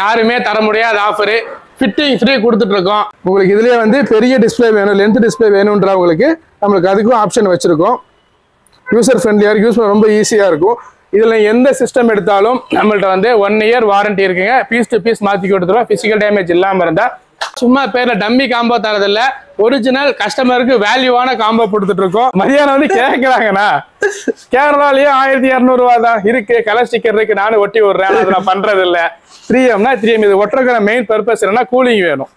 யாருமே தர முடியாத ஆஃபர் ஃபிட்டிங் ஃப்ரீ கொடுத்துட்டு இருக்கோம். உங்களுக்கு இதுலயே வந்து பெரிய டிஸ்பிளே வேணும், லென்த் டிஸ்பிளே வேணும்ன்றவங்களுக்கு நம்மளுக்கு அதுக்கும் ஆப்ஷன் வச்சிருக்கோம். யூசர் ஃப்ரெண்ட்லியா இருக்கு, யூஸ் பண்ண ரொம்ப ஈஸியா இருக்கும். இதுல எந்த சிஸ்டம் எடுத்தாலும் நம்மள்ட்ட வந்து 1 இயர் வாரண்டி இருக்குங்க. பீஸ் டு பீஸ் மாத்தி கொடுத்துருவோம். பிசிக்கல் டேமேஜ் இல்லாம இருந்தா. சும்மா பேர்ல டம்மி காம்போ தரதில்ல, ஒரிஜினல் கஸ்டமருக்கு வேல்யூவான காம்போ கொடுத்துட்டு இருக்கோம். மதியானம் வந்து கேட்கறாங்கண்ணா, கேரளாலயே 1200 ரூபா தான் இருக்கு, கலர் ஸ்டிக்கர் இருக்கு, நானும் ஒட்டி விடுறேன், அதை நான் பண்றது இல்ல. 3Mனா 3M. இது ஒட்டுறதுக்கான மெயின் பர்பஸ் என்னன்னா கூலிங் வேணும்.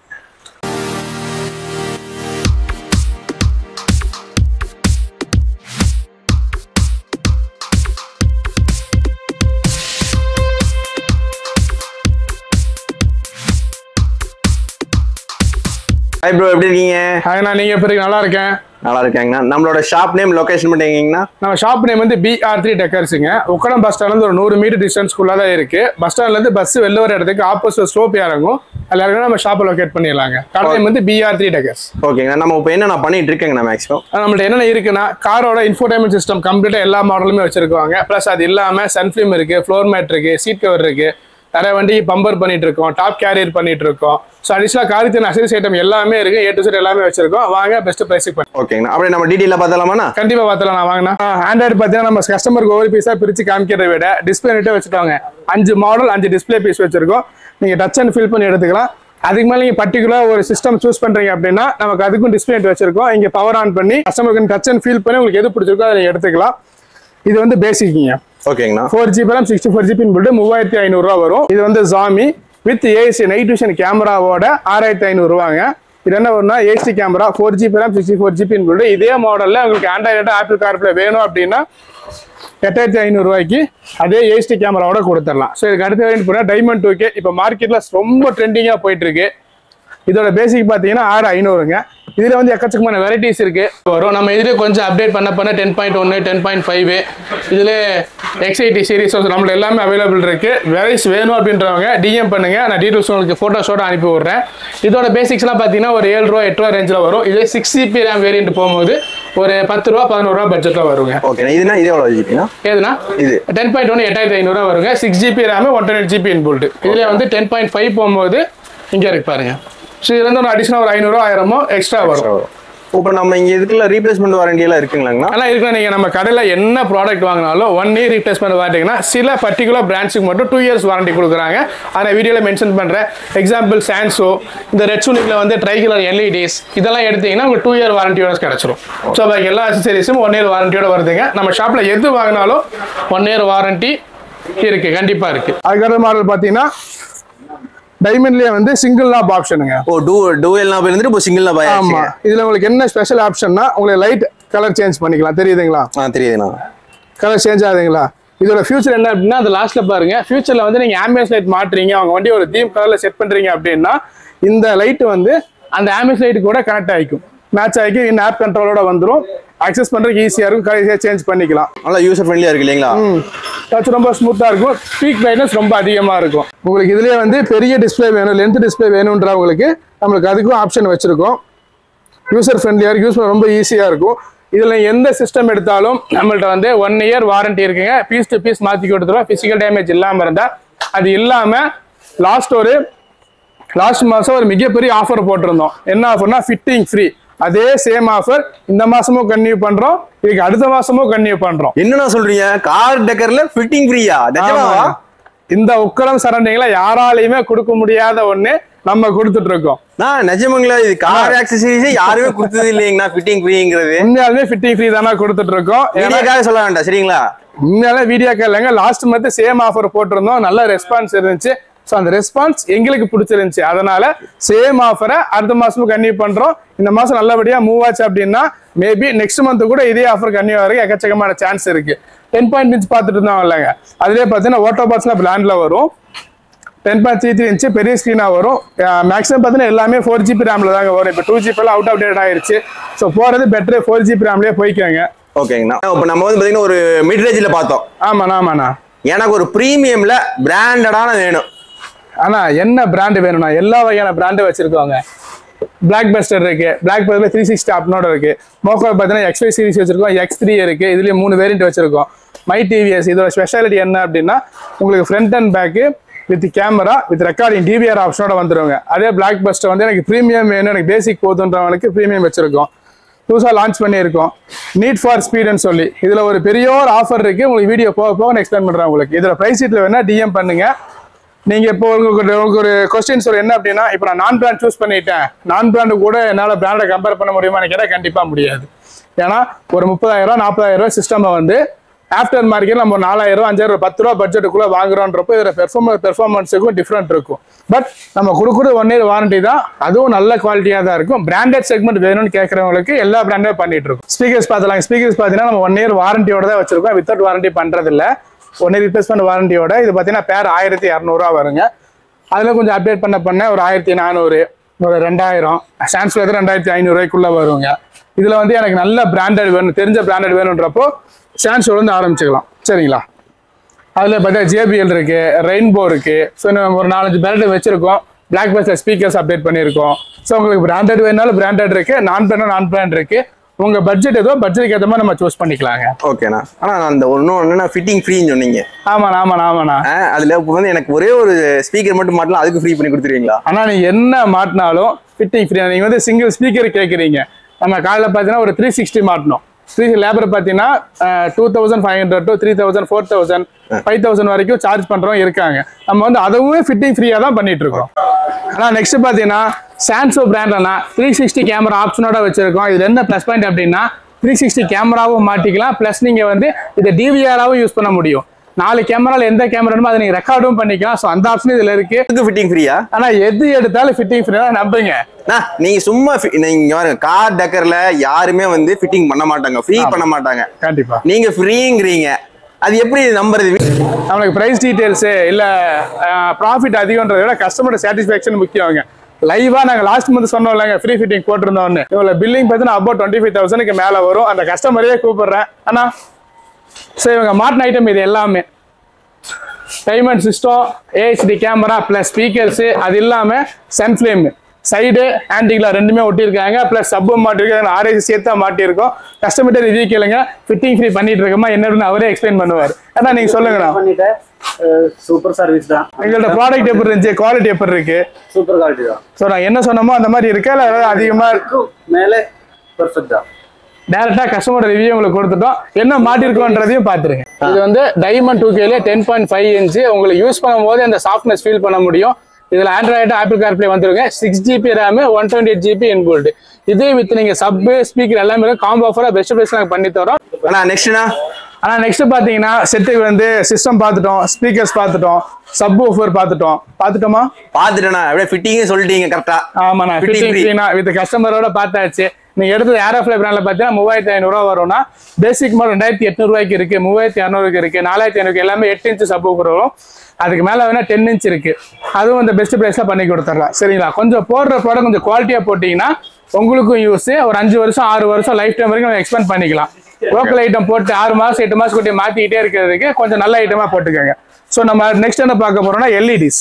ஹாய் ப்ரோ, எப்படி இருக்கீங்க? ஹாய்ண்ணா, நீங்க எப்படி நல்லா இருக்கேன்? நல்லா இருக்கேங்கண்ணா. நம்மளோட ஷாப் நேம், லொகேஷன் மட்டும் எங்கீங்கண்ணா? நம்ம ஷாப் நேம் வந்து BR3 டெக்கர்ஸுங்க. உக்கடம் பஸ் ஸ்டாண்ட்ல இருந்து ஒரு 100 மீட்டர் டிஸ்டன்ஸ்க்குள்ள தான் இருக்கு. பஸ் ஸ்டாண்ட்ல இருந்து பஸ் வெளில வர இடத்துக்கு ஆப்போசிட் ஸ்லோப் இறங்கும். அதுல நம்ம ஷாப்பை லொகேட் பண்ணிடலாங்க. கடை நேம் வந்து BR3 டெக்கர்ஸ். ஓகேங்கண்ணா. நம்ம இப்போ என்ன பண்ணிட்டு இருக்கேங்கண்ணா? மேக்ஸிமம் நம்மள்ட்ட என்னென்ன இருக்குன்னா, காரோட இன்ஃபோடைன்மெண்ட் சிஸ்டம் கம்ப்ளீட்டா எல்லா மாடலுமே வச்சிருக்காங்க. பிளஸ் அது இல்லாம சன்ஃபிலிம் இருக்கு, ஃப்ளோர் மேட் இருக்கு, சீட் கவர் இருக்கு, நிறைய வண்டி பம்பர் பண்ணிட்டு இருக்கோம், டாப் கேரியர் பண்ணிட்டு இருக்கோம். ஸோ அடிஷனலா காரியத்தின் அசரிஸ் ஐட்டம் எல்லாமே இருக்கு, A to Z எல்லாமே வச்சிருக்கோம். வாங்க பெஸ்ட் பிரைஸுக்கு பண்ணி. ஓகேங்கண்ணா. அப்படியே நம்ம டீட்டெயிலாக பார்த்தலாமாண்ணா? கண்டிப்பா பார்த்தலாம். நான் வாங்கினா ஆண்ட்ராய்டு பார்த்தீங்கன்னா நம்ம கஸ்டமருக்கு ஒவ்வொரு பீஸா பிரிச்சு காமிக்கிறத விட டிஸ்பிளே நெட்டே வச்சுட்டாங்க. 5 மாடல் 5 டிஸ்பிளே பீஸ் வச்சிருக்கோம். நீங்க டச் அண்ட் ஃபீல் பண்ணி எடுத்துக்கலாம். அதுக்கு மேலே நீங்க பர்டிகுலர் ஒரு சிஸ்டம் சூஸ் பண்றீங்க அப்படின்னா நமக்கு அதுக்கும் டிஸ்பிளே நெட் வச்சிருக்கோம். இங்க பவர் ஆன் பண்ணி கஸ்டமருக்கு டச் அண்ட் ஃபீல் பண்ணி உங்களுக்கு எது பிடிச்சிருக்கோ அதை நீங்க எடுத்துக்கலாம். இது வந்து பேசிக்கிங்க. ஓகேங்கண்ணா. 4GB RAM 64GB போட்டு 3500 ரூபா வரும். இது வந்து Xiaomi with AC night vision கேமராவோட 6500 ரூபாங்க. இது என்ன வரும்னா HD camera 4GB RAM 64GB போட்டு இதே மாடல்ல உங்களுக்கு ஆண்ட்ராய்டு ஆப்பிள் கார்ப்ளே வேணும் அப்படின்னா 8500 ரூபாய்க்கு அதே HD கேமராவோட கொடுத்துடலாம். ஸோ இதுக்கு அடுத்த வேரியன்ட் போனா டைமண்ட் 2K இப்போ மார்க்கெட்ல ரொம்ப ட்ரெண்டிங்கா போயிட்டு இருக்கு. இதோட பேசிக் பார்த்தீங்கன்னா 6500ங்க. இதுல வந்து எக்கச்சக்கமான வெரைட்டிஸ் இருக்கு வரும். நம்ம இதுல கொஞ்சம் அப்டேட் பண்ண 10.1 10.5 இதுல XIT சீரிஸ் நம்மள எல்லாமே அவைலபிள் இருக்கு. வெரைஸ் வேணும் அப்படின்றவங்க DM பண்ணுங்க, நான் டீடைல்ஸ் உங்களுக்கு போட்டோஸோட அனுப்பி விடுறேன். இதோட பேசிக்ஸ்லாம் பார்த்தீங்கன்னா ஒரு 7 ரூபா 8 ரூபா ரேஞ்சில் வரும். இது 6GB RAM வேரியன்ட் போகும்போது ஒரு 10 ரூபா 11 ரூபா பட்ஜெட்ல வருங்க. ஓகே. இதுனா இது எவ்வளவு ஜிபினா? ஏதுனா இது 10.1 8500 ரூபா வருங்க. 6GB RAM 128GB inbuilt. இதுல வந்து 10.5 போகும்போது இங்க இருக்கு பாருங்க. ஸோ இதுல இருந்து ஒரு அடிஷனல் ஒரு 500 1000 எக்ஸ்ட்ரா வரும். இப்போ நம்ம இங்க இதுக்குள்ள ரீப்ளேஸ்மெண்ட் வாரண்டி எல்லாம் இருக்குங்களாங்கண்ணா? ஆனால் இருக்குன்னா நீங்க நம்ம கடையில் என்ன ப்ராடக்ட் வாங்கினாலும் 1 இயர் ரீப்ளேஸ்மெண்ட் வாரண்டிங்கன்னா சில பர்டிகுலர் பிராண்ட்ஸுக்கு மட்டும் 2 இயர்ஸ் வாரண்டி கொடுக்குறாங்க. அதை வீடியோவில் மென்ஷன் பண்ணுறேன். எக்ஸாம்பிள் சான்சோ, இந்த ரெட் சூனிக்ல வந்து ட்ரைகலர் LEDs இதெல்லாம் எடுத்தீங்கன்னா உங்களுக்கு 2 இயர் வாரண்டியோட கிடைச்சிரும். ஸோ பாக்கி எல்லா அக்சசரிஸும் 1 இயர் வாரண்டியோட வருதுங்க. நம்ம ஷாப்பில் எது வாங்கினாலும் 1 இயர் வாரண்டி இருக்கு, கண்டிப்பாக இருக்கு. அதுக்கடுத்த மாடல் பார்த்தீங்கன்னா டைமண்ட்லயே வந்து சிங்கிள் நாப் ஆப்ஷனுங்க. ஓ, டூயல் நாப் இருந்துட்டு இப்போ சிங்கிள் நாப் ஆயிடுச்சு. ஆமா. இதுல உங்களுக்கு என்ன ஸ்பெஷல் ஆப்ஷன்னா உங்களுக்கு லைட் கலர் சேஞ்ச் பண்ணிக்கலாம். தெரியுதுங்களா? தெரியுதுண்ணா. கலர் சேஞ்ச் ஆகுதுங்களா? இதோட ஃபியூச்சர் என்ன அப்படின்னா அது லாஸ்ட்ல பாருங்க. ஃபியூச்சர்ல வந்து நீங்க ஆம்பியன்ஸ் லைட் மாட்டுறீங்க, அவங்க வண்டி ஒரு தீம் கலர்ல செட் பண்றீங்க அப்படின்னா இந்த லைட் வந்து அந்த ஆம்பியன்ஸ் லைட் கூட கனெக்ட் ஆகிக்கும், மேட்ச் ஆகி இந்த ஆப் கண்ட்ரோலோட வந்துடும். அக்சஸ் பண்றதுக்கு ஈஸியா இருக்கும், ஈஸியா சேஞ்ச் பண்ணிக்கலாம். நல்லா யூசர் ஃப்ரெண்ட்லியா இருக்கு இல்லைங்களா? டச் ரொம்ப ஸ்மூத்தா இருக்கும், பீக் பிரைட்னஸ் ரொம்ப அதிகமா இருக்கும். உங்களுக்கு இதுலயே வந்து பெரிய டிஸ்பிளே வேணும், லென்த் டிஸ்பிளே வேணும்ன்றவங்களுக்கு நம்மளுக்கு அதுக்கும் ஆப்ஷன் வச்சிருக்கோம். யூசர் ஃப்ரெண்ட்லியா இருக்கு, யூஸ் பண்ண ரொம்ப ஈஸியா இருக்கும். இதுல எந்த சிஸ்டம் எடுத்தாலும் நம்மள்ட்ட வந்து 1 இயர் வாரண்டி இருக்குங்க. பீஸ் டு பீஸ் மாத்தி கொடுத்துருவோம். பிசிக்கல் டேமேஜ் இல்லாம இருந்தா. அது இல்லாம லாஸ்ட் மாசம் ஒரு மிகப்பெரிய ஆஃபர் போட்டிருந்தோம். என்ன ஆஃபர்னா ஃபிட்டிங் ஃப்ரீ. அதே சேம் ஆஃபர் இந்த மாசமும் கன்டினியூ பண்றோம், இதுக்கு அடுத்த மாசமும் கன்டினியூ பண்றோம். என்னன்னா சொல்றீங்க? கார் டெக்கர்ல ஃபிட்டிங் ஃப்ரீயா? இந்த உக்கடம் சரௌண்டிங்ல யாராலையுமே கொடுக்க முடியாத ஒண்ணு நம்ம கொடுத்துட்டு இருக்கோம். நிஜமாங்களா? இது கார் ஆக்சசரிஸ் யாருமே கொடுத்தது இல்லைங்கண்ணா. ஃபிட்டிங் ஃப்ரீங்கிறது உண்மையாலுமே ஃபிட்டிங் ஃப்ரீ தானே கொடுத்துட்டு இருக்கோம். எனக்காக சொல்ல வேண்டாம், சரிங்களா? உண்மையாலே வீடியோ இல்லைங்க. லாஸ்ட் மந்த் சேம் ஆஃபர் போட்டிருந்தோம், நல்ல ரெஸ்பான்ஸ் இருந்துச்சு. ஸோ அந்த ரெஸ்பான்ஸ் எங்களுக்கு பிடிச்சிருந்துச்சு. அதனால சேம் ஆஃபரை அடுத்த மாசமும் கன்டினியூ பண்றோம். இந்த மாசம் நல்லபடியா மூவ் ஆச்சு அப்படின்னா மேபி நெக்ஸ்ட் மந்த் கூட இதே ஆஃபர் கன்டினியூ ஆகிறதுக்கு எக்கச்சக்கமான சான்ஸ் இருக்கு. 10.5 இன்ச் பார்த்துட்டு இருந்தாங்க இல்லைங்க, அதுலேயே பார்த்தீங்கன்னா ஓட்டோ பாட்ஸ்ல பிராண்ட்ல வரும். 10.33 இன்ச் பெரிய ஸ்க்ரீனா வரும். மேக்ஸிமம் பார்த்தீங்கன்னா எல்லாமே 4GB ரேம்ல தாங்க வரும். இப்போ 2GB அவுட் ஆஃப் டேட் ஆயிருச்சு. ஸோ போறது பெட்டர் 4GB ரேம்லயே போய்க்காங்க. ஓகேங்கண்ணா. இப்போ நம்ம வந்து பார்த்தீங்கன்னா ஒரு மிட் ரேஞ்சில் பார்த்தோம். ஆமாண்ணா. எனக்கு ஒரு ப்ரீமியம்ல பிராண்டடான வேணும். ஆனா என்ன பிராண்ட் வேணும்னா எல்லா வகையான பிராண்டும் வச்சிருக்காங்க. பிளாக் பஸ்டர் இருக்கு, பிளாக் பஸ்டர்ல 360 அப்னோட இருக்கு. மோக்கோ பார்த்தீங்கன்னா XY சீரிஸ் வச்சிருக்கோம், X3 இருக்கு. இதுலயே 3 வேரியன்ட் வச்சிருக்கோம். மை டிவிஎஸ் இதோட ஸ்பெஷாலிட்டி என்ன அப்படின்னா உங்களுக்கு front and back with camera with recording DVR ஆப்ஷனோட வந்துருங்க. அதே பிளாக் பஸ்டர் வந்து எனக்கு ப்ரீமியம் வேணும், எனக்கு பேசிக் போதுன்றவங்களுக்கு ப்ரீமியம் வச்சிருக்கோம். புதுசாக லான்ச் பண்ணியிருக்கோம் நீட் ஃபார் ஸ்பீடுன்னு சொல்லி. இதில் ஒரு பெரிய ஒரு ஆஃபர் இருக்குது. உங்களுக்கு வீடியோ போக போக நான் எக்ஸ்பிளைன் பண்ணுறேன் உங்களுக்கு. இதில் ப்ரைஸ் ஷீட்டில் வேணால் டிஎம் பண்ணுங்கள். நீங்கள் இப்போ உங்களுக்கு ஒரு கொஸ்டின் சொல்ல என்ன அப்படின்னா, இப்போ நான் நான் பிராண்ட் சூஸ் பண்ணிட்டேன், நான் பிராண்டு கூட என்னால் பிராண்டை கம்பேர் பண்ண முடியுமான்னு கேட்டால் கண்டிப்பாக முடியாது. ஏன்னா ஒரு 30,000 40,000 சிஸ்டமை வந்து ஆஃப்டர் மார்க்கெட் நம்ம 4,000 5,000 10 ரூபா பட்ஜெட்டுக்குள்ளே வாங்குறோன்றப்போ இதில் பெர்ஃபார்மன்ஸுக்கும் டிஃப்ரெண்ட் இருக்கும். பட் நம்ம கொடுக்குறது 1 year வாரண்டி தான், அதுவும் நல்ல குவாலிட்டியாக தான் இருக்கும். பிராண்டட் செக்மெண்ட் வேணும்னு கேட்குறவங்களுக்கு எல்லா பிராண்டே பண்ணிட்டு இருக்கும். ஸ்பீக்கர்ஸ் பார்த்துலாம். ஸ்பீக்கர்ஸ் பார்த்தீங்கன்னா நம்ம 1 year வாரண்டியோட தான் வச்சிருக்கோம், வித்தவுட் வாரண்டி பண்ணுறதில்ல. 1 year ரிப்ளேஸ்மெண்ட் வாரண்டியோட. இது பார்த்தீங்கன்னா பேர் 1,200 வருங்க. அதில் கொஞ்சம் அப்டேட் பண்ண ஒரு 1,400 ஒரு 2,000 சான்ஸ்ல 2,500 வருங்க. இதில் வந்து எனக்கு நல்ல பிராண்டட் வேணும், தெரிஞ்ச பிராண்டட் வேணுன்றப்போ சான்ஸ்ல வந்து ஆரம்பிச்சுக்கலாம். சரிங்களா? அதில் பார்த்தீங்கன்னா JBL இருக்கு, ரெயின்போ இருக்கு. ஸோ நம்ம ஒரு 4-5 பிராண்டட் வச்சிருக்கோம். பிளாக் பஸ்டர் ஸ்பீக்கர்ஸ் அப்டேட் பண்ணியிருக்கோம். ஸோ உங்களுக்கு பிராண்டட் வேணாலும் பிராண்டட் இருக்கு, நான் பிராண்ட் இருக்கு. உங்க பட்ஜெட் ஏதோ பட்ஜெட்டுக்கு ஏற்ற மாதிரி நம்ம சூஸ் பண்ணிக்கலாங்க. ஓகேண்ணா. ஆனா அந்த ஒன்னு ஃபிட்டிங் ஃப்ரீன்னு சொன்னீங்க. ஆமாண்ணா. அதுல இப்போ வந்து எனக்கு ஒரே ஒரு ஸ்பீக்கர் மட்டும் மாட்டலாம், அதுக்கு ஃப்ரீ பண்ணி கொடுத்துருவீங்களா? ஆனா நீங்க என்ன மாட்டினாலும் ஃபிட்டிங் ஃப்ரீ. நீங்க வந்து சிங்கிள் ஸ்பீக்கர் கேட்குறீங்க, நம்ம காலையில் பார்த்தீங்கன்னா ஒரு 360 மாட்டணும். லேபர் பார்த்தீங்கன்னா 2,500 to 3,000 4,000 5,000 வரைக்கும் சார்ஜ் பண்றவங்க இருக்காங்க. நம்ம வந்து அதுவும் ஃபிட்டிங் ஃப்ரீயா தான் பண்ணிட்டு இருக்கோம். ஆனால் நெக்ஸ்ட் பார்த்தீங்கன்னா சான்சோ பிராண்ட்லனா 360 கேமரா ஆப்ஷனோட வச்சிருக்கோம். இது என்ன ப்ளஸ் பாயிண்ட் அப்படின்னா 360 கேமராவும் மாட்டிக்கலாம், ப்ளஸ் நீங்க வந்து இதை டிவிஆராவும் யூஸ் பண்ண முடியும். 4 கேமரால எந்த கேமரானுமோ அதை நீங்க ரெக்கார்டும் பண்ணிக்கலாம். ஸோ அந்த ஆப்ஷன் இதுல இருக்கு. ஃபிட்டிங் ஃப்ரீயா? ஆனா எது எடுத்தாலும் ஃபிட்டிங் ஃப்ரீயா நம்புங்க. நீங்க சும்மா நீங்க கார் டக்கர்ல யாருமே வந்து ஃபிட்டிங் பண்ண மாட்டாங்க, ஃப்ரீ பண்ண மாட்டாங்க. கண்டிப்பா நீங்க ஃப்ரீங்கிறீங்க, அது எப்படி நம்புறது? நம்மளுக்கு பிரைஸ் டீடைல்ஸ் இல்ல ப்ராஃபிட் அதிகம்ன்றத விட கஸ்டமர் சாட்டிஸ்ஃபேக்ஷன் முக்கியங்க. லைவா நாங்க லாஸ்ட் மந்த் சொன்னோம் இல்லைங்க, ஃப்ரீ ஃபிட்டிங் போட்டிருந்தோம்னு. இவ்வளோ பில்லிங் பார்த்தீங்கன்னா அபவுட் 25,000க்கு மேல வரும். அந்த கஸ்டமரையே கூப்பிடுறேன். ஆனா சரி, இவங்க மாட்டின ஐட்டம் இது எல்லாமே diamond system, HD camera plus speakers, அது இல்லாம சன்ஃபிளேம் சைடு ஹேண்டிங்ல ரெண்டுமே ஒட்டியிருக்காங்க. பிளஸ் சப்பு மாட்டிருக்காங்க, RAC சேர்த்தா மாட்டியிருக்கோம். கஸ்டமர்கிட்ட ரிவ்யூ கேளுங்க, ஃபிட்டிங் ஃப்ரீ பண்ணிட்டு இருக்கோமா என்னன்னு அவரே எக்ஸ்பிளைன் பண்ணுவார். அதான் நீங்க சொல்லுங்கண்ணா. சூப்பர் சர்வீஸ் தான். எங்கள்ட்ட ப்ராடக்ட் எப்படி இருந்துச்சு, குவாலிட்டி எப்படி இருக்கு? சூப்பர் குவாலிட்டி தான். ஸோ நான் என்ன சொன்னமோ அந்த மாதிரி இருக்கா இல்லை ஏதாவது அதிகமாக மேலே பெர்ஃபெக்ட் தான். டேரக்டா கஸ்டமர் ரிவ்யூ உங்களுக்கு கொடுத்துட்டோம், என்ன மாட்டிருக்கோன்றதையும் பார்த்துருங்க. இது வந்து டைமண்ட் 2K 10.5 இன்ச். உங்களுக்கு யூஸ் பண்ணும்போது அந்த சாஃப்ட்னஸ் ஃபீல் பண்ண முடியும். இதுல ஆண்ட்ராய்டு ஆப்பிள் கார்ப்ளே வந்துருங்க. 6GB RAM 128GB inbuilt. இது வித் நீங்க சப் ஸ்பீக்கர் எல்லாமே காம்போ ஆஃபரா பெஸ்ட் பிரைஸ் நாங்க பண்ணி தரோம். ஆனா நெக்ஸ்ட் பாத்தீங்கன்னா செட்டுக்கு வந்து சிஸ்டம் பார்த்துட்டோம், ஸ்பீக்கர்ஸ் பார்த்துட்டோம், சப் ஊஃபர் பார்த்துட்டோமா? பார்த்துட்டேனா? அப்படியே ஃபிட்டிங் சொல்லிட்டீங்க கரெக்டா? ஆமாண்ணா, ஃபிட்டிங் வித் கஸ்டமரோட பார்த்தாச்சு. நீங்க எடுத்தது ஏரோஃப்ளை பிராண்ட்ல பார்த்தீங்கன்னா 3,500 வரும்னா, பேசிக் மாடல் 2,800 இருக்கு, 3,200 இருக்கு, 4,500 எல்லாமே 8 இன்ச் சப் ஊஃபர் வரும். அதுக்கு மேல வேணா 10 இன்ச் இருக்கு, அதுவும் இந்த பெஸ்ட் பிரைஸ்ல பண்ணி கொடுத்துடலாம். சரிங்களா? கொஞ்சம் போடுற ப்ராடக்ட் கொஞ்சம் குவாலிட்டியா போட்டீங்கன்னா உங்களுக்கும் யூஸ். ஒரு 5 வருஷம் 6 வருஷம் லைஃப் டைம் வரைக்கும் எக்ஸ்பெண்ட் பண்ணிக்கலாம். லோக்கல் ஐட்டம் போட்டு 6 மாசம் 8 மாசம் கூட்டி மாத்திக்கிட்டே இருக்கிறதுக்கு கொஞ்சம் நல்ல ஐட்டமா போட்டுக்கோங்க. ஸோ நம்ம நெக்ஸ்ட் என்ன பார்க்க போறோம்னா LEDs.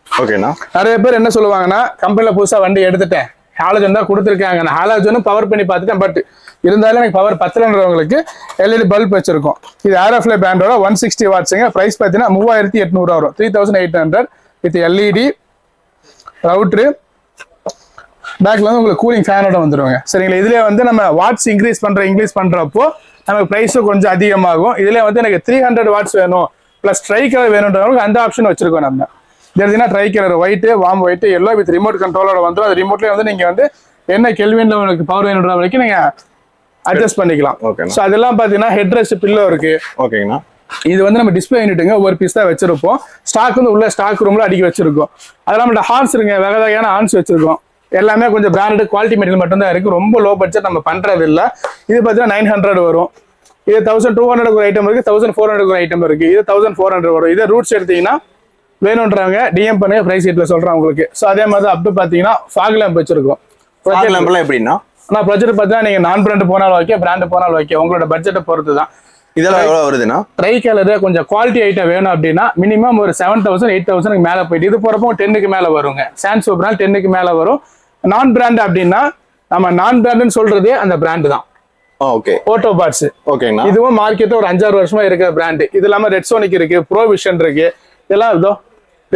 ஓகேண்ணா. நிறைய பேர் என்ன சொல்லுவாங்கன்னா, கம்பெனில புதுசா வண்டி எடுத்துட்டேன், ஹாலஜன் தான் கொடுத்துருக்காங்க, நான் ஹாலஜனும் பவர் பண்ணி பார்த்துட்டேன், பட் இருந்தாலும் எனக்கு பவர் பத்தலன்றவங்களுக்கு LED பல்ப் வச்சிருக்கோம். இது ஏரோஃப்ளை பிராண்டோட 160 வாட்ஸுங்க. பிரைஸ் பார்த்தீங்கன்னா 3,800 வரும், 3,800 வித் LED ரவுட்ரு. பேக்ல வந்து உங்களுக்கு கூலிங் ஃபேனோட வந்துருவாங்க. சரிங்களா? இதுல வந்து நம்ம வாட்ஸ் இன்க்ரீஸ் பண்றப்போ நமக்கு ப்ரைஸும் கொஞ்சம் அதிகமாகும். இதுல வந்து எனக்கு 300 வாட்ஸ் வேணும் பிளஸ் ட்ரை கலர் வேணுன்றவங்களுக்கு அந்த ஆப்ஷன் வச்சிருக்கோம். நம்ம தெரிஞ்சுன்னா tri colour white, warm white, yellow with remote கண்ட்ரோலோட வந்துடும். அது ரிமோட்லேயே வந்து நீங்க வந்து என்ன கெல்வின்ல உங்களுக்கு பவர் வேணுன்ற வரைக்கும் நீங்க அட்ஜஸ்ட் பண்ணிக்கலாம். ஸோ அதெல்லாம் பார்த்தீங்கன்னா ஹெட் ரெஸ்ட் பில்லோ இருக்கு. ஓகேங்கண்ணா. இது வந்து நம்ம டிஸ்பிளே யூனிட்டுங்க, ஒரு பீஸ் தான் வச்சிருப்போம். ஸ்டாக் வந்து உள்ள ஸ்டாக் ரூம்ல அடுக்கி வச்சிருக்கோம். அதெல்லாம் நம்மளோட ஹார்ன்ஸ் இருங்க, வகை வகையான ஹார்ன்ஸ் வச்சிருக்கோம். எல்லாமே கொஞ்சம் பிராண்டட் குவாலிட்டி மெட்டீரியல் மட்டும் தான் இருக்கு, ரொம்ப லோ பட்ஜெட் நம்ம பண்றது இல்லை. இது பார்த்தீங்கன்னா 900 வரும். இது 1,200 ஒரு ஐட்டம் இருக்கு, 1,400 ஒரு ஐட்டம் இருக்கு. இது 1,400 வரும். இதே ரூட்ஸ் எடுத்தீங்கன்னா வேணுன்றவங்க DM பண்ணுங்க, பிரைஸ் ஷீட்ல சொல்றேன் உங்களுக்கு. ஸோ அதே மாதிரி அப் டு பார்த்தீங்கன்னா ஃபாக் லேம்ப் வச்சிருக்கோம். எப்படின்னா ஆனால் பட்ஜெட் பார்த்தீங்கன்னா நீங்க நான் பிராண்ட் போனாலும் ஓகே, பிராண்ட் போனாலும் ஓகே, உங்களோட பட்ஜெட்டை பொறுத்து தான். இதெல்லாம் எவ்வளவு வருதுன்னா, ட்ரை கலர் கொஞ்சம் குவாலிட்டி ஐட்டம் வேணும் அப்படின்னா மினிமம் ஒரு 7,000 8,000 மேல போயிட்டு, இது போறப்போ 10க்கு மேல வருங்க. சான்சோ பிராண்ட் 10க்கு மேல வரும். நான் பிராண்ட் அப்படின்னா நம்ம நான் பிராண்ட்னு சொல்றதே அந்த பிராண்ட் தான். ஓகே. Auto parts. ஓகேங்களா. இதுவும் மார்க்கெட்ல ஒரு 5-6 வருஷமா இருக்கிற பிராண்ட். இது இல்லாம ரெட் சோனிக் இருக்கு, ப்ரோவிஷன் இருக்கு. இதெல்லாம் இதோ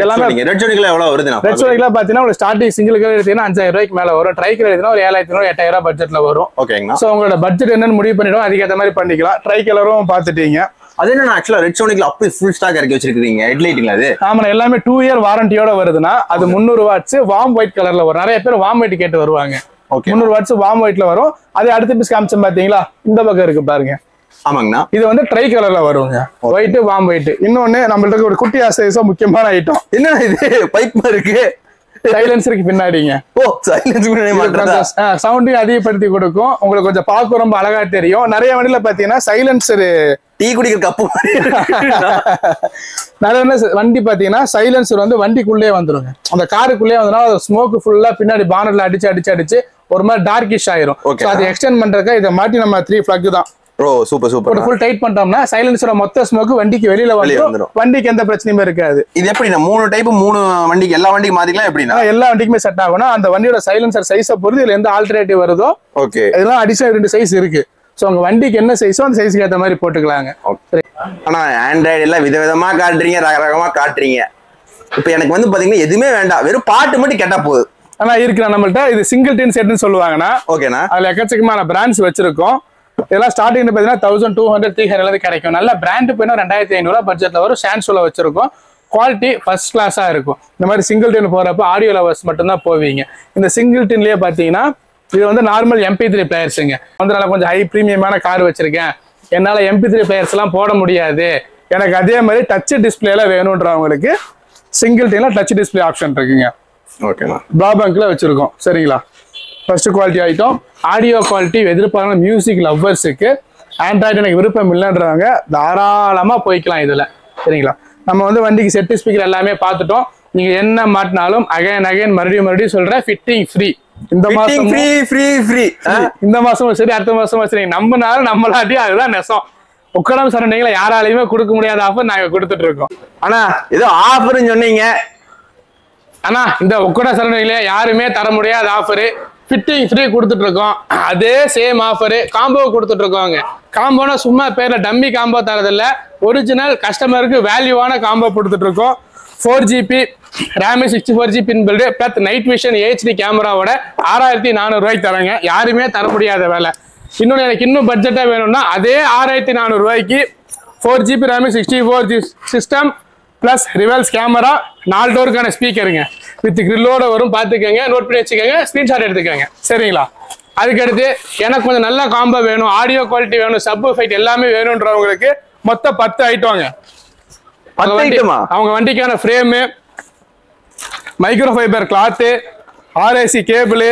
எல்லாமே ரெட் சோனிக்ல எவ்வளவு வருதுண்ணா? ரெட் சோனிக்லாம் பாத்தீங்கன்னா உங்களுக்கு ஸ்டார்டிங் சிங்கிள் கலர் எடுத்தீங்கன்னா 5000 ரூபாய்க்கு மேல வரும். ட்ரை கலர் எடுத்தீங்கன்னா ஒரு 7500 8000 பட்ஜெட்ல வரும். ஓகேங்கண்ணா. சோ உங்களோட பட்ஜெட் என்னன்னு முடிவு பண்ணிடும், அதுக்கேற்ற மாதிரி பண்ணிக்கலாம். ட்ரை கலரும் பாத்துட்டீங்க. அது என்ன ஆக்சுவலா ரெட் சோனிக்ல அப்படி ஃபுல் ஸ்டாக் இறக்கி வச்சிருக்கீங்க ஹெட்லைட்டுங்களா அது? ஆமா, எல்லாமே 2 இயர் வாரண்டியோட வருதுன்னா அது 300 வாட்ஸ் வார்ம் ஒயிட் கலர்ல வரும். நிறைய பேர் வார்ம் ஒயிட் கேட்டு வருவாங்க. 300 வாட்ஸ் வார்ம் ஒயிட்ல வரும். அது அடுத்த பீஸ் காமிச்சோம் பாத்தீங்களா, இந்த பக்கம் இருக்கு பாருங்க. ஆமாங்கண்ணா. இது வந்து ட்ரை கலர்ல வருங்க, ஒயிட் வார்ம் ஒயிட். இன்னொன்னு நம்மள்ட்ட ஒரு குட்டி ஆசைஸா முக்கியமான ஐட்டம். என்ன இது பைப் இருக்கு? சைலன்சருக்கு பின்னாடிங்க. ஓ, சைலன்ஸ் பின்னாடி மாட்டறதா? சவுண்டையும் அதிகப்படுத்தி கொடுக்கும். உங்களுக்கு கொஞ்சம் பார்க்க ரொம்ப அழகா தெரியும். நிறைய வண்டியில பாத்தீங்கன்னா சைலன்சர் டீ குடிக்கிற கப்பு நிறைய வண்டி பாத்தீங்கன்னா சைலன்சர் வந்து வண்டிக்குள்ளே வந்துருங்க. அந்த காருக்குள்ளே வந்தா ஸ்மோக் ஃபுல்லா பின்னாடி பானர்ல அடிச்சு ஒரு மாதிரி டார்க்கிஷ் ஆயிரும். அது எக்ஸ்டெண்ட் பண்றதுக்கு இதை மாட்டி நம்ம 3 பிளக் தான். ஓ சூப்பர் சூப்பர். ஃபுல் டைட் பண்ணிட்டோம்னா சைலன்சரோட மொத்த ஸ்மோக் வண்டிக்கு வெளியில வந்துரும். வண்டிக்கு எந்த பிரச்சனையுமே இருக்காது. இது எப்படின்னா 3 டைப் 3 வண்டிக்கு எல்லா வண்டிக்கு மாத்திக்கலாம் எப்படின்னா? எல்லா வண்டிக்குமே செட் ஆகும்னா அந்த வண்டியோட சைலன்சர் சைஸை பொறுத்து இதுல எந்த ஆல்டர்னேட்டிவ் வருதோ. ஓகே, இதெல்லாம் அடிஷனல் 2 சைஸ் இருக்கு. சோ உங்க வண்டிக்கு என்ன சைஸோ அந்த சைஸ்க்கு ஏத்த மாதிரி போட்டுக்கலாங்க. ஆனா ஆண்ட்ராய்டு எல்லாம் விதவிதமா காட்டுறீங்க, ரகரகமா காட்டுறீங்க. இப்போ எனக்கு வந்து பாத்தீங்கன்னா எதுவுமே வேண்டாம், வெறும் பாட்டு மட்டும் கேட்டா போதும். ஆனா இருக்குண்ணா நம்மள்ட்ட இது சிங்கிள் டின் செட்னு சொல்லுவாங்கண்ணா. ஓகேண்ணா. அதுல எக்கச்சக்கமான பிராண்ட்ஸ் வச்சிருக்கோம். இதெல்லாம் ஸ்டார்டிங் பாத்தீங்கன்னா 1200 300 கிடைக்கும். நல்ல பிராண்ட் போயினா 2500 பட்ஜெட்ல வரும். சான்சோல வச்சிருக்கோம். குவாலிட்டி ஃபர்ஸ்ட் கிளாஸா இருக்கும். இந்த மாதிரி சிங்கிள் டின் போறப்ப ஆடியோ லவர்ஸ் மட்டும் தான் போவீங்க. இந்த சிங்கிள் டின்லயே பாத்தீங்கன்னா இது வந்து நார்மல் MP3 பிளேயர்ஸுங்க. வந்து நல்லா கொஞ்சம் ஹை பிரீமியமான கார் வச்சிருக்கேன், என்னால MP3 பிளேயர்ஸ் எல்லாம் போட முடியாது, எனக்கு அதே மாதிரி டச் டிஸ்பிளேல வேணும்ன்றவங்களுக்கு சிங்கிள் டின்ல டச் டிஸ்பிளே ஆப்ஷன் இருக்குங்க. ஓகேண்ணா. பிராபேங்க்ல வச்சிருக்கோம். சரிங்களா, first quality item. Audio quality எதிர்பார்க்கணும் மியூசிக் லவ்வர்ஸுக்கு. ஆண்ட்ராய்டு எனக்கு விருப்பம் இல்லைன்றவங்க தாராளமா போய்க்கலாம் இதுல. சரிங்களா, நம்ம வந்து வண்டிக்கு செட்டு ஸ்பீக்கர் எல்லாமே பார்த்துட்டோம். நீங்க என்ன மாட்டினாலும் அகைன் மறுபடியும் சொல்றேன், ஃபிட்டிங் ஃப்ரீ. இந்த மாசம் இந்த மாசமும் சரி, அடுத்த மாசமும் சரி. நம்மனாலும் நம்மளாட்டி அதுதான் நெசம். உக்கடம் சரண்டிங்களா யாராலையுமே கொடுக்க முடியாத ஆஃபர் நாங்க கொடுத்துட்டு இருக்கோம். ஆனா ஏதோ ஆஃபர்னு சொன்னீங்க. ஆனா இந்த உக்கட சரண்டிங்களே யாருமே தர முடியாத ஆஃபரு. ஃபிட்டிங் ஃப்ரீ கொடுத்துட்டு இருக்கோம். அதே சேம் ஆஃபரு காம்போ கொடுத்துட்டு இருக்கோங்க. காம்போனா சும்மா பேர்ல டம்மி காம்போ தரதில்ல, ஒரிஜினல் கஸ்டமருக்கு வேல்யூவான காம்போ கொடுத்துட்டு இருக்கோம். 4GB RAM 64GB inbuilt plus night vision HD கேமராவோட 6400 ரூபாய்க்கு தராங்க. யாருமே தர முடியாத வேலை. இன்னொன்று எனக்கு இன்னும் பட்ஜெட்டா வேணும்னா அதே 6400 ரூபாய்க்கு 4GB RAM 64GB system plus reverse camera 4 டோருக்கான ஸ்பீக்கருங்க வித் கிரில்லோட வரும். பார்த்துக்கோங்க, நோட் பண்ணி வச்சுக்கோங்க, ஸ்கிரீன்ஷாட் எடுத்துக்கோங்க. சரிங்களா, அதுக்கடுத்து எனக்கு கொஞ்சம் நல்ல காம்போ வேணும், ஆடியோ குவாலிட்டி வேணும், சப் ஃபைட் எல்லாமே வேணும்ன்றவங்களுக்கு மொத்தம் 10 ஐட்டங்க. அவங்க வண்டிக்கான frame, micro fibre cloth, RAC cable,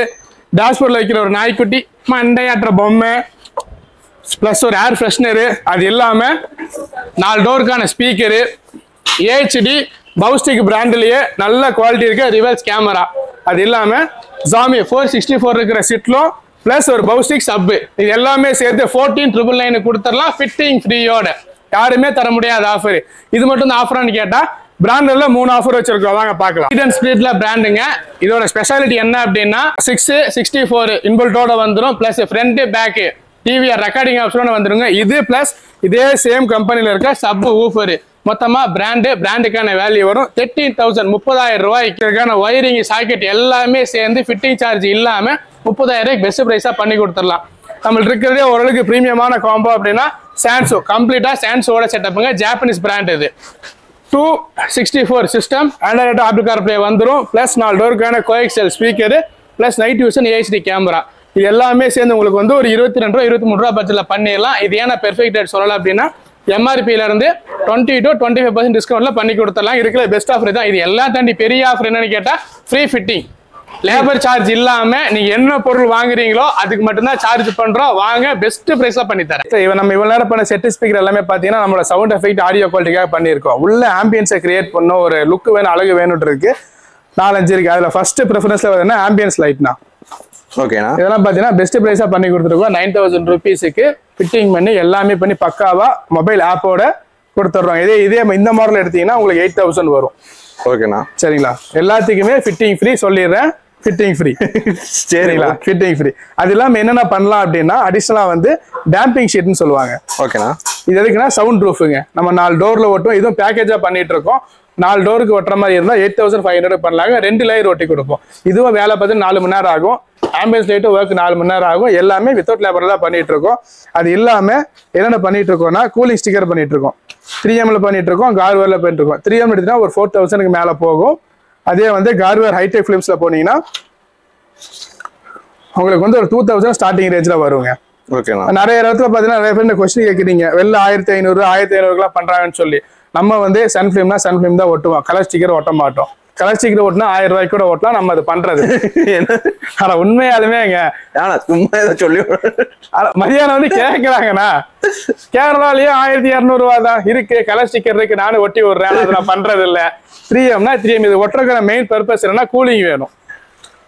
டாஷ்போர்ட்ல வைக்கிற ஒரு நாய்க்குட்டி, மண்டையாற்ற பொம்மை, பிளஸ் ஒரு ஏர் ஃப்ரெஷ்னரு, அது இல்லாம 4 டோருக்கான ஸ்பீக்கரு, HD பவுஸ்டிக் பிராண்ட்லயே நல்ல குவாலிட்டி இருக்க ரிவர்ஸ் கேமரா, அது இல்லாம Xiaomi 464 இருக்கிற சிட்லோ பிளஸ் ஒரு பவுஸ்டிக் சப், இது எல்லாமே சேர்த்து 14,999 கொடுத்துடலாம் ஃபிட்டிங் ஃப்ரீயோட. யாருமே தர முடியாத ஆஃபர். இது மட்டும் தான் ஆஃபரான்னு கேட்டா பிராண்ட்ல 3 ஆஃபர் வச்சிருக்கோம், வாங்க பார்க்கலாம். ஹிடன் ஸ்பிரிட்ல பிராண்டுங்க. இதோட ஸ்பெஷாலிட்டி என்ன அப்படின்னா 664 இன்பில்டோட வந்துடும். Plus front back DVR recording ஆப்ஷனோட வந்துருங்க. இது பிளஸ் இதே சேம் கம்பெனில இருக்க சப் ஊஃபர். மொத்தமா பிராண்டுக்கான வேல்யூ வரும் 13,000 30,000 ரூபாய்க்கான ஒயரிங் சாக்கெட் எல்லாமே சேர்ந்து ஃபிட்டிங் சார்ஜ் இல்லாம 30,000 ரூபாய்க்கு பெஸ்ட் பிரைஸா பண்ணி கொடுத்துடலாம். நம்மளுக்கு இருக்கிறதே ஓரளவுக்கு பிரீமியமான காம்போ அப்படின்னா சான்சோ, கம்ப்ளீட்டா சான்சோட செட்டப்புங்க. ஜாப்பனீஸ் பிராண்ட் இது. 264 சிஸ்டம், ஆண்ட்ராய்டு ஆப்பிள் கார்ப்ளே வந்துடும். பிளஸ் 4 டோருக்கான coaxial speaker plus night vision HD camera, இது எல்லாமே சேர்ந்து உங்களுக்கு வந்து ஒரு 22 ரூபா 23 ரூபா பட்ஜெட்ல பண்ணிடலாம். இது ஏன்னா பெர்ஃபெக்ட் ரேட் சொல்லலாம் அப்படின்னா MRPல இருந்து 20 to 25% டிஸ்கவுண்ட்ல பண்ணி கொடுத்துடலாம். இருக்கிற பெஸ்ட் ஆஃபர் தான். இது எல்லாம் தாண்டி பெரிய ஆஃபர் என்னன்னு கேட்டா ஃப்ரீ ஃபிட்டிங், லேபர் சார்ஜ் இல்லாம நீங்க என்ன பொருள் வாங்குறீங்களோ அதுக்கு மட்டும்தான் சார்ஜ் பண்றோம். வாங்க, பெஸ்ட் பிரைஸ்ல பண்ணி தரேன். நம்ம இவ்வளவு நேரம் பண்ண செட் ஸ்பீக்கர் எல்லாமே பாத்தீங்கன்னா நம்மளோட சவுண்ட் எஃபெக்ட் ஆடியோ குவாலிட்டிக்காக பண்ணியிருக்கோம். உள்ள ஆம்பியன்ஸை கிரியேட் பண்ண ஒரு லுக் வேணும், அழகு வேணும்னு இருக்கு. 4-5 இருக்கு. அதுல ஃபர்ஸ்ட் ப்ரிஃபரன்ஸ்ல வருதுன்னா ஆம்பியன்ஸ் லைட்னா. ஓகேண்ணா, இதெல்லாம் பாத்தீங்கன்னா பெஸ்ட் பிரைஸா பண்ணி கொடுத்துருக்கோம். 9,000 ருபீஸுக்கு ஃபிட்டிங் பண்ணி எல்லாமே பண்ணி பக்காவா மொபைல் ஆப்போட கொடுத்துட்றோம். இதே இந்த மாடல் எடுத்தீங்கன்னா உங்களுக்கு 8,000 வரும். ஓகேண்ணா, சரிங்களா. எல்லாத்துக்குமே ஃபிட்டிங் ஃப்ரீ சொல்லிடுறேன். ஃபிட்டிங் ஃப்ரீ, சரிங்களா, ஃபிட்டிங் ஃப்ரீ. அது இல்லாம என்னென்ன பண்ணலாம் அப்படின்னா அடிஷனலா வந்து டேம்பிங் ஷீட்னு சொல்லுவாங்க. ஓகேண்ணா, இது எதுக்குன்னா சவுண்ட் ப்ரூஃபுங்க. நம்ம 4 டோர்ல ஓட்டும். இதுவும் பேக்கேஜா பண்ணிட்டு இருக்கோம். 4 டோருக்கு ஒட்டுற மாதிரி இருந்தால் 8500 பண்ணலாங்க. 2 லேயர் ஒட்டி கொடுப்போம். இதுவும் வேலை பார்த்து 4 மணி நேரம் ஆகும். ஆம்பியன்ஸ் லைட்டும் ஒர்க் 4 மணி நேரம் ஆகும். எல்லாமே வித்தவுட் லேபர் தான் பண்ணிட்டு இருக்கோம். அது இல்லாம என்னென்ன பண்ணிட்டு இருக்கோம்னா கூலிங் ஸ்டிக்கர் பண்ணிட்டு இருக்கோம். 3Mல பண்ணிட்டு இருக்கோம், கார்வேர்ல பண்ணிட்டு இருக்கோம். 3M எடுத்தா ஒரு 4000க்கு மேல போகும். அதே வந்து கார்வேர் ஹைடெக் ஃபிலிம்ஸ்ல போனீங்கன்னா உங்களுக்கு வந்து ஒரு 2000 ஸ்டார்டிங் ரேஞ்சில் வருங்க. ஓகேண்ணா. நிறைய இடத்துல பார்த்தீங்கன்னா நிறைய பேர் இந்த கொஸ்டின் கேட்குறீங்க, வெளில 1500 1500 பண்றாங்கன்னு சொல்லி. நம்ம வந்து சன்ஃபிலிம்னா சன்ஃபிலிம் தான் ஒட்டுவோம், கலர் ஸ்டிக்கர் ஒட்ட மாட்டோம். கலர் ஸ்டிக்கர் ஓட்டினா 1000 ரூபாய்க்கு கூட ஓட்டலாம். நம்ம அது பண்றது ஆனா உண்மையாலுமேங்க சும்மா ஏதோ சொல்லி மதியானம் வந்து கேட்கறாங்கண்ணா, கேரளாலயே 1200 ரூபா தான் இருக்கு, கலர் ஸ்டிக்கர் இருக்கு, நானும் ஒட்டி விடுறேன். அதை நான் பண்றது இல்ல. 3Mனா 3M. இது ஒட்டுறதுக்கான மெயின் பர்பஸ் என்னன்னா கூலிங் வேணும்.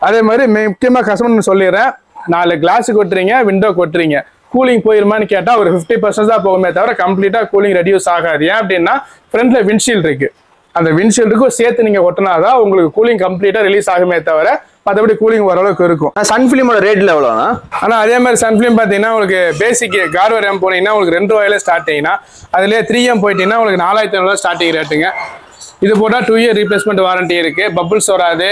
அதே மாதிரி முக்கியமா கஸ்டமர் சொல்லிடுறேன், 4 கிளாஸ் கொட்டுறீங்க, விண்டோ கொட்டுறீங்க, கூலிங் போயிருமான்னு கேட்டா ஒரு 50% தான் போகுமே தவிர கம்ப்ளீட்டா கூலிங் ரெடியூஸ் ஆகாது. ஏன் அப்படின்னா ஃப்ரண்ட்ல விண்ட்ஷீல்டு இருக்கு. அந்த விண்ட்ஷீல்டுக்கும் சேர்த்து நீங்க ஒட்டினாதான் உங்களுக்கு கூலிங் கம்ப்ளீட்டா ரிலீஸ் ஆகுமே தவிர மற்றபடி கூலிங் ஓரளவுக்கு இருக்கும். சன்ஃபிலிமோட ரேட்ல எவ்வளோண்ணா? ஆனா அதே மாதிரி சன்ஃபிலிம் பாத்தீங்கன்னா உங்களுக்கு பேசிக் கார்வர் M போனீங்கன்னா உங்களுக்கு 2 ரூபாயில ஸ்டார்டிங்னா, அதுலயே 3M போயிட்டீங்கன்னா உங்களுக்கு 4500 ஸ்டார்டிங் ரேட்டுங்க. இது போட்டா 2 இயர் ரீப்ளேஸ்மெண்ட் வாரண்டி இருக்கு. பபிள்ஸ் வராது,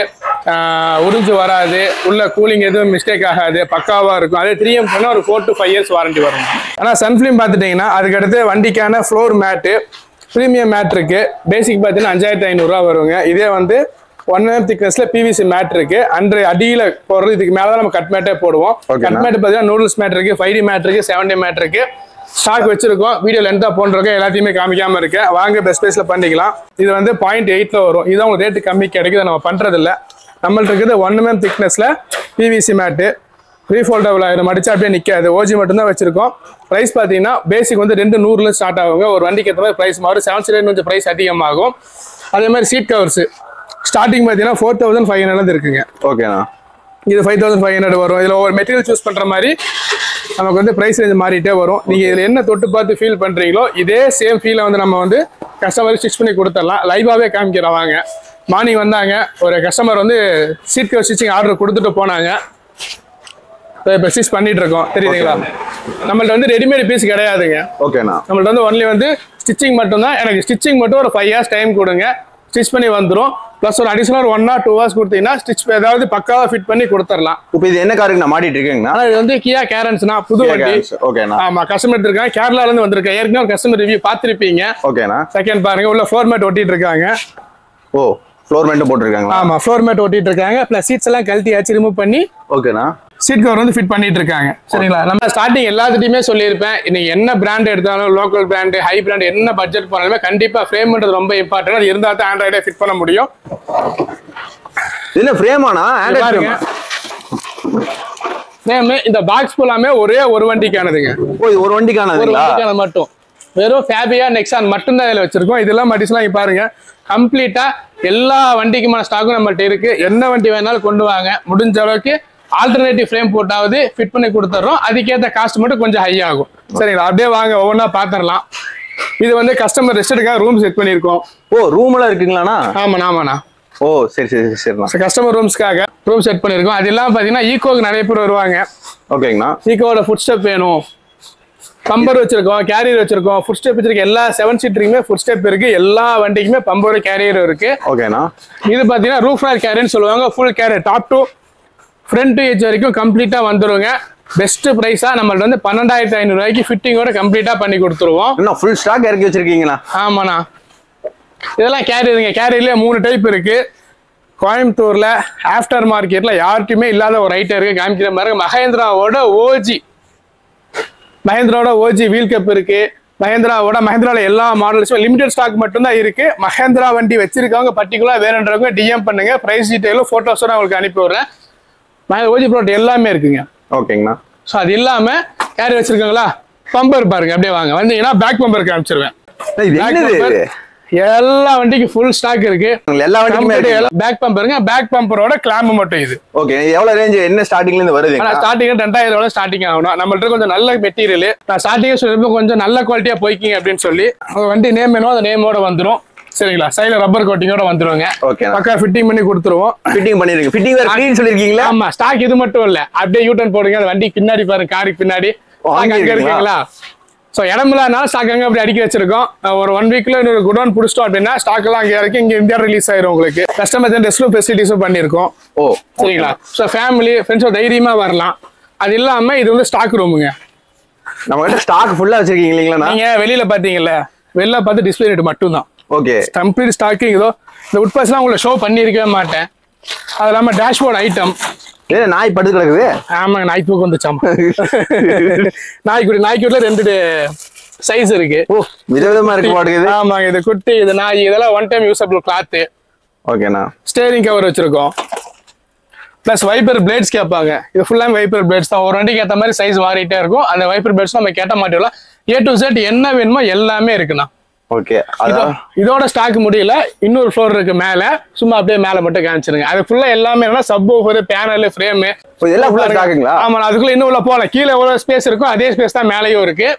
உறிஞ்சு வராது, உள்ள கூலிங் எதுவும் மிஸ்டேக் ஆகாது, பக்காவா இருக்கும். அதே 3M போனா ஒரு 4 to 5 இயர்ஸ் வாரண்டி வரும். ஆனா சன்ஃபிலிம் பார்த்துட்டீங்கன்னா அதுக்கடுத்து வண்டிக்கான ஃப்ளோர் மேட்டு, ப்ரீமியம் மேட் இருக்கு. பேசிக் பார்த்தீங்கன்னா 5500 ரூபா வருங்க. இதே வந்து 1 mm திக்னஸ்ல PVC மேட் இருக்கு. அடியில போடுறது இதுக்கு மேலதான் நம்ம கட் மேட்டே போடுவோம். கட் மேட் பார்த்தீங்கன்னா நூடுல்ஸ் மேட் இருக்கு, 5D மேட் இருக்கு, 7D மேட் இருக்கு. ஸ்டாக் வச்சிருக்கோம். வீடியோ லென்த்தா போன்றிருக்கோம், எல்லாத்தையுமே காமிக்காம இருக்கு. வாங்க பெஸ்ட் பிரைஸ்ல பண்ணிக்கலாம். இது வந்து 0.8ல வரும். இதுதான் உங்களுக்கு ரேட்டு கம்மி கிடைக்குது, நம்ம பண்றது இல்ல. நம்மள்ட்ட இருக்குது 1 mm திக்னஸ்ல PVC மேட்டு, ரீஃபோல்டபிள் ஆயிரும், மடிச்சா அப்படியே நிக்காது. ஓஜி மட்டும் தான் வச்சிருக்கோம். பிரைஸ் பாத்தீங்கன்னா பேசிக் வந்து 200ல ஸ்டார்ட் ஆகுங்க. ஒரு வண்டிக்கு ஏற்ற மாதிரி பிரைஸ் மாறும். 7 சீட்டர் கொஞ்சம் பிரைஸ் அதிகமாகும். அதே மாதிரி சீட் கவர்ஸ் ஸ்டார்டிங் பாத்தீங்கன்னா 4500 இருக்குங்க. ஓகேண்ணா. இது 5500 வரும். இதுல ஒரு மெட்டீரியல் சூஸ் பண்ற மாதிரி நமக்கு வந்து பிரைஸ் ரேஞ்ச் மாறிட்டே வரும். நீங்க இதுல என்ன தொட்டு பார்த்து ஃபீல் பண்றீங்களோ இதே சேம் ஃபீலை வந்து நம்ம வந்து கஸ்டமருக்கு ஸ்டிச் பண்ணி கொடுத்துடலாம். லைவாவே காமிக்கிறோம் வாங்க. மார்னிங் வந்தாங்க, ஒரு கஸ்டமர் வந்து சீட் கவர் ஸ்டிச்சிங் ஆர்டர் கொடுத்துட்டு போனாங்க. இப்போ ஸ்டிச் பண்ணிட்டு இருக்கோம், தெரியுதுங்களா? நம்மள்ட்ட வந்து ரெடிமேட் பீஸ் கிடையாதுங்க. ஓகேண்ணா. நம்மள்ட்ட வந்து ஒன்லி வந்து ஸ்டிச்சிங் மட்டும் தான். எனக்கு ஸ்டிச்சிங் மட்டும் ஒரு 5 hours டைம் கொடுங்க, ஸ்டிச் பண்ணி வந்துடும். ப்ளஸ் ஒரு அடிஷனல் 1 or 2 hours கொடுத்தீங்கன்னா ஸ்டிச் ஏதாவது பக்காவா ஃபிட் பண்ணி கொடுத்துடலாம். இப்போ இது என்ன காருக்கு நான் மாட்டிட்டு இருக்கேங்கண்ணா? இது வந்து கியா கேரன்ஸ்னா புது வண்டி. ஓகேண்ணா. ஆமா, கஸ்டமர் எடுத்திருக்காங்க, கேரளால இருந்து வந்திருக்காங்க. ஏற்கனவே கஸ்டமர் ரிவ்யூ பார்த்திருப்பீங்க. ஓகேண்ணா. செகண்ட் பாருங்க, உள்ள ஃப்ளோர் மேட் ஒட்டிட்டு இருக்காங்க. ஓ, ஃப்ளோர் மேட் போட்டுருக்காங்க. ஆமா, ஃப்ளோர் மேட் ஒட்டிட்டு இருக்காங்க. பிளஸ் சீட்ஸ் எல்லாம் கழட்டியாச்சு, ரிமூவ் பண்ணி ஓகேண்ணா சீட் கவர் வந்து ஃபிட் பண்ணிட்டு இருக்காங்க. சரிங்களா? நம்ம ஸ்டார்டிங் எல்லாத்துட்டையுமே சொல்லியிருப்பேன், இன்னைக்கு என்ன பிராண்ட் எடுத்தாலும், லோக்கல் பிராண்ட், ஹை பிராண்ட், என்ன பட்ஜெட் போனாலுமே கண்டிப்பா ஃப்ரேம்ன்றது ரொம்ப இம்பார்ட்டன்ட். அது இருந்தால் தான் ஆண்ட்ராய்டே ஃபிட் பண்ண முடியும். என்ன ஃப்ரேமாண்ணா? பாருங்க, ஃப்ரேம் இந்த பாக்ஸ் ஃபுல்லாமே ஒரே ஒரு வண்டிக்கானதுங்க. ஓ, இது ஒரு வண்டிக்கானதுங்களா? ஒரு வண்டிக்கானது மட்டும். வெறும் ஃபேபியா நெக்ஸான் மட்டும் தான் இதில் வச்சிருக்கோம். இதெல்லாம் மடிஸ்லாம் இங்க பாருங்க, கம்ப்ளீட்டா எல்லா வண்டிக்குமான ஸ்டாக்கும் நம்மள்ட்ட இருக்கு. என்ன வண்டி வேணாலும் கொண்டு வாங்க. முடிஞ்ச அளவுக்கு ஆல்டர்னேட்டிவ் ஃப்ரேம் போட்டாவது ஃபிட் பண்ணி கொடுத்துறோம். அதுக்கேற்ற காஸ்ட் மட்டும் கொஞ்சம் ஹை ஆகும். சரிங்களா? அப்படியே வாங்க, ஒவ்வொன்றா பார்த்துடலாம். இது வந்து கஸ்டமர் ரெஸ்ட்டுக்காக ரூம் செட் பண்ணியிருக்கோம். ஓ, ரூம்லாம் இருக்குங்களாண்ணா? ஆமாண்ணா. ஓ, சரி சரி சரிண்ணா. கஸ்டமர் ரூம்ஸ்க்காக ரூம் செட் பண்ணியிருக்கோம். அது இல்லாமல் பார்த்தீங்கன்னா ஈகோக்கு நிறைய பேர் வருவாங்க. ஓகேங்கண்ணா. ஈகோவோட ஃபுட் ஸ்டெப் வேணும், பம்பர் வச்சிருக்கோம், கேரியர் வச்சிருக்கோம், ஃபுட் ஸ்டெப் வச்சிருக்கோம். எல்லா 7 சீட்டருக்குமே ஃபுட் ஸ்டெப் இருக்கு. எல்லா வண்டிக்குமே பம்பர் கேரியர் இருக்கு. ஓகேண்ணா. இது பார்த்தீங்கன்னா ரூஃப் ரேக் கேரியர்னு சொல்லுவாங்க. Full carrier top to front edge வரைக்கும் கம்ப்ளீட்டா வந்துருங்க. பெஸ்ட் பிரைஸா நம்மள்ட்ட வந்து 12500 ரூபாய்க்கு ஃபிட்டிங்கோட கம்ப்ளீட்டா பண்ணி கொடுத்துருவோம். இன்னும் ஃபுல் ஸ்டாக் இறக்கி வச்சிருக்கீங்களா? ஆமாண்ணா. இதெல்லாம் கேரியருங்க. கேரியர்லயே 3 டைப் இருக்கு. கோயம்புத்தூர்ல ஆஃப்டர் மார்க்கெட்ல யார்ட்டுமே இல்லாத ஒரு ஐட்டம் இருக்கு, காமிக்கிற மாதிரி. மஹேந்திராவோட ஓஜி வீல் கப் இருக்கு. மஹேந்திரால எல்லா மாடல்ஸும் லிமிடெட் ஸ்டாக் மட்டும் தான் இருக்கு. மஹேந்திரா வண்டி வச்சிருக்கவங்க பர்டிகுலரா வேறன்றவங்க டிஎம் பண்ணுங்க. பிரைஸ் டீடைலும் போட்டோஸோட உங்களுக்கு அனுப்பி விடுறேன். ஓஜி ப்ராடக்ட் எல்லாமே இருக்குங்க. ஓகேங்கண்ணா. ஸோ அது இல்லாம கேரி வச்சிருக்காங்களா, பம்பர் பாருங்க. அப்படியே வாங்க, வந்தீங்கன்னா பேக் பம்பர் காமிச்சிருவேன். எல்லா வண்டிக்கும் ஃபுல் ஸ்டாக் இருக்கு. எல்லா வண்டிக்குமே பேக் பம்பருங்க. பேக் பம்பரோட கிளாம்ப் மட்டும் இது. ஓகே, எவ்வளவு ரேஞ்ச், என்ன ஸ்டார்டிங்ல இருந்து வருது? ஸ்டார்டிங் 2000 ரூபாய் ஸ்டார்டிங் ஆகணும். நம்மள்ட்ட கொஞ்சம் நல்ல மெட்டீரியல். நான் ஸ்டார்டிங்கே சொல்லிருப்பேன், கொஞ்சம் நல்ல குவாலிட்டியா போய்க்கிங்க அப்படின்னு சொல்லி. வண்டி நேம் வேணும், அந்த நேமோட வந்துடும். சரிங்களா? சைடுல ரப்பர் கோட்டிங்கோட வந்துருவாங்க. ஓகே, பக்கா ஃபிட்டிங் பண்ணி கொடுத்துருவோம். ஃபிட்டிங் பண்ணிருக்கீங்க. ஃபிட்டிங் வேற ஃப்ரீன்னு சொல்லிருக்கீங்களா? ஆமா, ஸ்டாக் இது மட்டும் இல்ல, அப்படியே யூ டர்ன் போடுங்க. அந்த வண்டி பின்னாடி பாருங்க, காருக்கு பின்னாடி அங்க இருக்கீங்களா, ஸோ இடமில்லாதனால ஸ்டாக் அங்கே அப்படி அடிக்க வச்சிருக்கோம். ஒரு 1 வீக்ல இன்னொரு குடோன் பிடிச்சிட்டோம் அப்படின்னா ஸ்டாக் எல்லாம் அங்கே இறக்கி இங்கே இந்தியா ரிலீஸ் ஆயிரும் உங்களுக்கு. கஸ்டமர் ரெஸ்ட் ரூம் ஃபெசிலிட்டிஸும் பண்ணியிருக்கோம். ஓ சரிங்களா? ஸோ ஃபேமிலி ஃப்ரெண்ட்ஸோட தைரியமா வரலாம். அது இல்லாம இது வந்து ஸ்டாக் ரூமுங்க. நம்ம கிட்ட ஸ்டாக் ஃபுல்லா வச்சிருக்கீங்க இல்லைங்களா? நீங்க வெளியில பாத்தீங்கல்ல, வெளில பார்த்து டிஸ்பிளே ரேட் மட்டும் தான். ஓகே. கம்ப்ளீட் ஸ்டாக்கிங் இதோ இந்த உட்பஸ்லாம் உங்களுக்கு ஷோ பண்ணியிருக்கவே மாட்டேன். அது இல்லாமல் டேஷ்போர்ட் ஐட்டம். ஏன் நாய் படுத்து கிடக்குது? ஆமாங்க, நாய் தூக்கம் வந்துச்சாமா. நாய்க்குட்டில 2 சைஸ் இருக்கு. ஓ விதவிதமா இருக்கு மாட்டேங்குது. ஆமாங்க, இது குட்டி, இது நாய், இதெல்லாம் 1 டைம் யூஸபிள் கிளாத். ஓகேண்ணா. ஸ்டேரிங் கவர் வச்சிருக்கோம். பிளஸ் வைப்பர் பிளேட்ஸ் கேட்பாங்க. இது ஃபுல்லாக வைப்பர் பிளேட்ஸ் தான். ஒரு வண்டிக்கு ஏற்ற மாதிரி சைஸ் மாறிட்டே இருக்கும். அந்த வைப்பர் பிளேட்ஸ் நம்ம கேட்ட மாட்டோம்ல. A to Z என்ன வேணுமோ எல்லாமே இருக்குண்ணா. ஓகே. இதோட ஸ்டாக் முடியல, இன்னொரு ஃப்ளோர் இருக்கு மேல. சும்மா அப்படியே மேல மட்டும் காமிச்சிருங்க. அது ஃபுல்லா எல்லாமே என்னன்னா சப் ஊஃபர், பேனல், ஃப்ரேம் இதெல்லாம் ஃபுல்லா ஸ்டாக்குங்களா? ஆமா, அதுக்குள்ள இன்னும் உள்ள போகல. கீழே எவ்வளவு ஸ்பேஸ் இருக்கும் அதே ஸ்பேஸ் தான் மேலேயும் இருக்கு.